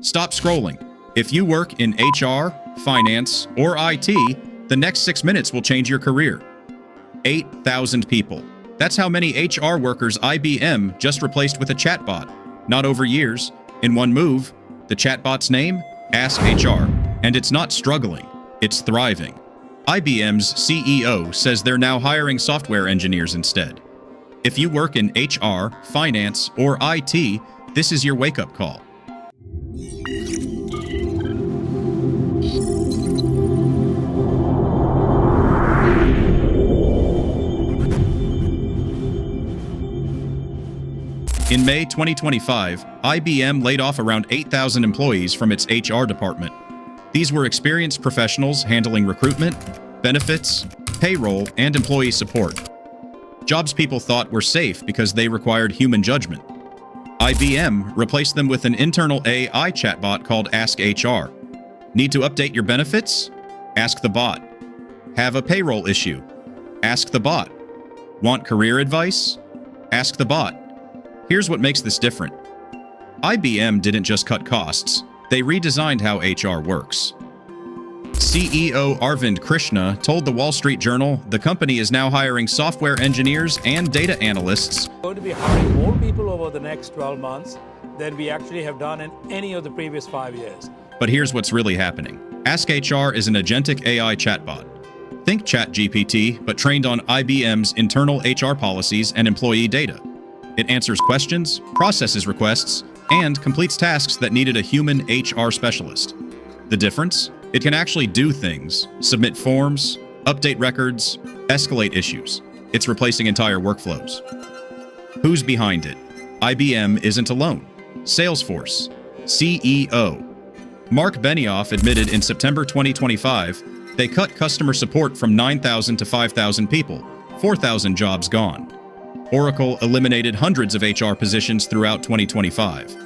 Stop scrolling. If you work in HR, finance, or IT, the next 6 minutes will change your career. 8,000 people. That's how many HR workers IBM just replaced with a chatbot. Not over years. In one move. The chatbot's name? AskHR. And it's not struggling. It's thriving. IBM's CEO says they're now hiring software engineers instead. If you work in HR, finance, or IT, this is your wake-up call. In May 2025, IBM laid off around 8,000 employees from its HR department. These were experienced professionals handling recruitment, benefits, payroll, and employee support. Jobs people thought were safe because they required human judgment. IBM replaced them with an internal AI chatbot called AskHR. Need to update your benefits? Ask the bot. Have a payroll issue? Ask the bot. Want career advice? Ask the bot. Here's what makes this different. IBM didn't just cut costs, they redesigned how HR works. CEO Arvind Krishna told the Wall Street Journal the company is now hiring software engineers and data analysts. We're going to be hiring more people over the next 12 months than we actually have done in any of the previous 5 years. But here's what's really happening. AskHR is an agentic AI chatbot. Think ChatGPT, but trained on IBM's internal HR policies and employee data. It answers questions, processes requests, and completes tasks that needed a human HR specialist. The difference? It can actually do things, submit forms, update records, escalate issues. It's replacing entire workflows. Who's behind it? IBM isn't alone. Salesforce, CEO. Mark Benioff admitted in September 2025 they cut customer support from 9,000 to 5,000 people, 4,000 jobs gone. Oracle eliminated hundreds of HR positions throughout 2025.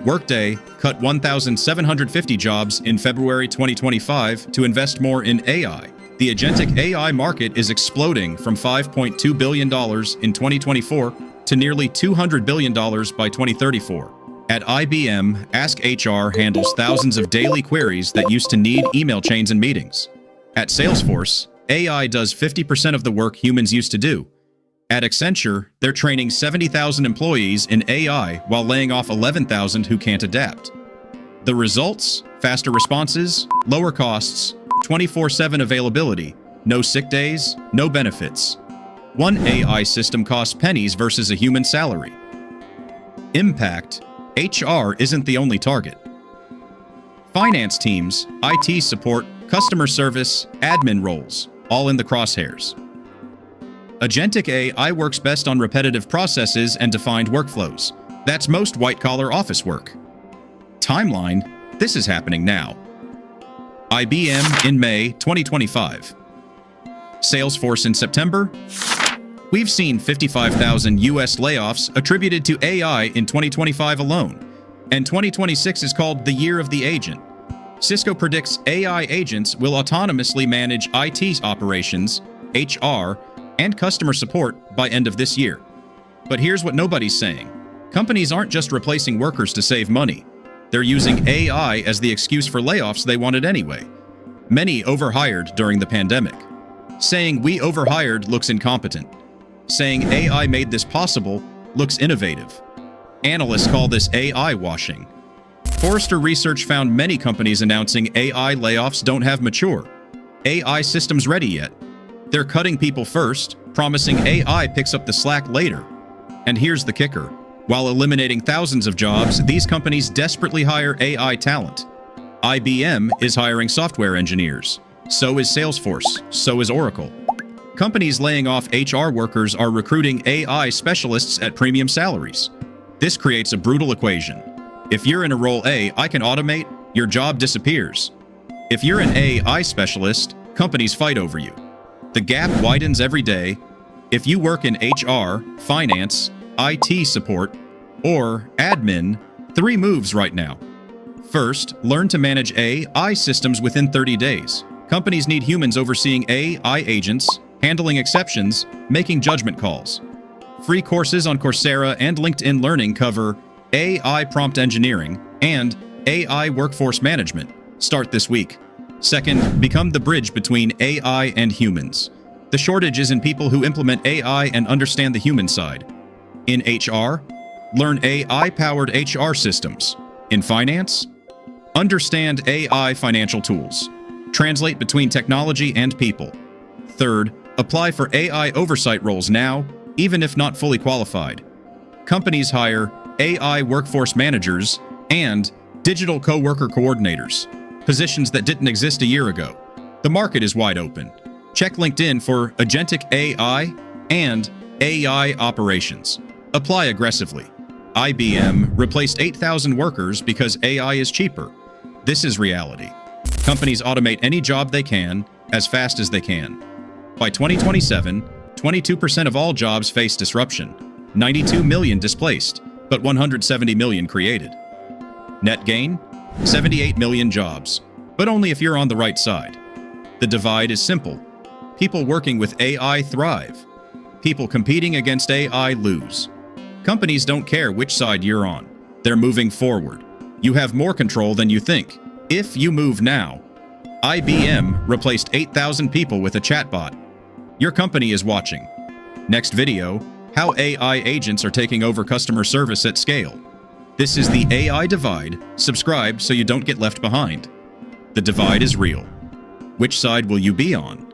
Workday cut 1,750 jobs in February 2025 to invest more in AI. The agentic AI market is exploding from $5.2 billion in 2024 to nearly $200 billion by 2034. At IBM, AskHR handles thousands of daily queries that used to need email chains and meetings. At Salesforce, AI does 50% of the work humans used to do. At Accenture, they're training 70,000 employees in AI while laying off 11,000 who can't adapt. The results? Faster responses, lower costs, 24/7 availability, no sick days, no benefits. One AI system costs pennies versus a human salary. Impact: HR isn't the only target. Finance teams, IT support, customer service, admin roles, all in the crosshairs. Agentic AI works best on repetitive processes and defined workflows. That's most white-collar office work. Timeline: this is happening now. IBM in May 2025. Salesforce in September. We've seen 55,000 US layoffs attributed to AI in 2025 alone, and 2026 is called the Year of the Agent. Cisco predicts AI agents will autonomously manage IT operations, HR, and customer support by end of this year. But here's what nobody's saying. Companies aren't just replacing workers to save money. They're using AI as the excuse for layoffs they wanted anyway. Many overhired during the pandemic. Saying we overhired looks incompetent. Saying AI made this possible looks innovative. Analysts call this AI washing. Forrester Research found many companies announcing AI layoffs don't have mature AI systems ready yet. They're cutting people first, promising AI picks up the slack later. And here's the kicker. While eliminating thousands of jobs, these companies desperately hire AI talent. IBM is hiring software engineers. So is Salesforce. So is Oracle. Companies laying off HR workers are recruiting AI specialists at premium salaries. This creates a brutal equation. If you're in a role A, I can automate, your job disappears. If you're an AI specialist, companies fight over you. The gap widens every day. If you work in HR, finance, IT support, or admin, 3 moves right now. First, learn to manage AI systems within 30 days. Companies need humans overseeing AI agents, handling exceptions, making judgment calls. Free courses on Coursera and LinkedIn Learning cover AI prompt engineering and AI workforce management. Start this week. Second, become the bridge between AI and humans. The shortage is in people who implement AI and understand the human side. In HR, learn AI-powered HR systems. In finance, understand AI financial tools. Translate between technology and people. Third, apply for AI oversight roles now, even if not fully qualified. Companies hire AI workforce managers and digital coworker coordinators, positions that didn't exist a year ago. The market is wide open. Check LinkedIn for agentic AI and AI operations. Apply aggressively. IBM replaced 8,000 workers because AI is cheaper. This is reality. Companies automate any job they can, as fast as they can. By 2027, 22% of all jobs face disruption, 92 million displaced, but 170 million created. Net gain? 78 million jobs, but only if you're on the right side. The divide is simple. People working with AI thrive. People competing against AI lose. Companies don't care which side you're on. They're moving forward. You have more control than you think. If you move now. IBM replaced 8,000 people with a chatbot. Your company is watching. Next video, how AI agents are taking over customer service at scale. This is the AI divide. Subscribe so you don't get left behind. The divide is real. Which side will you be on?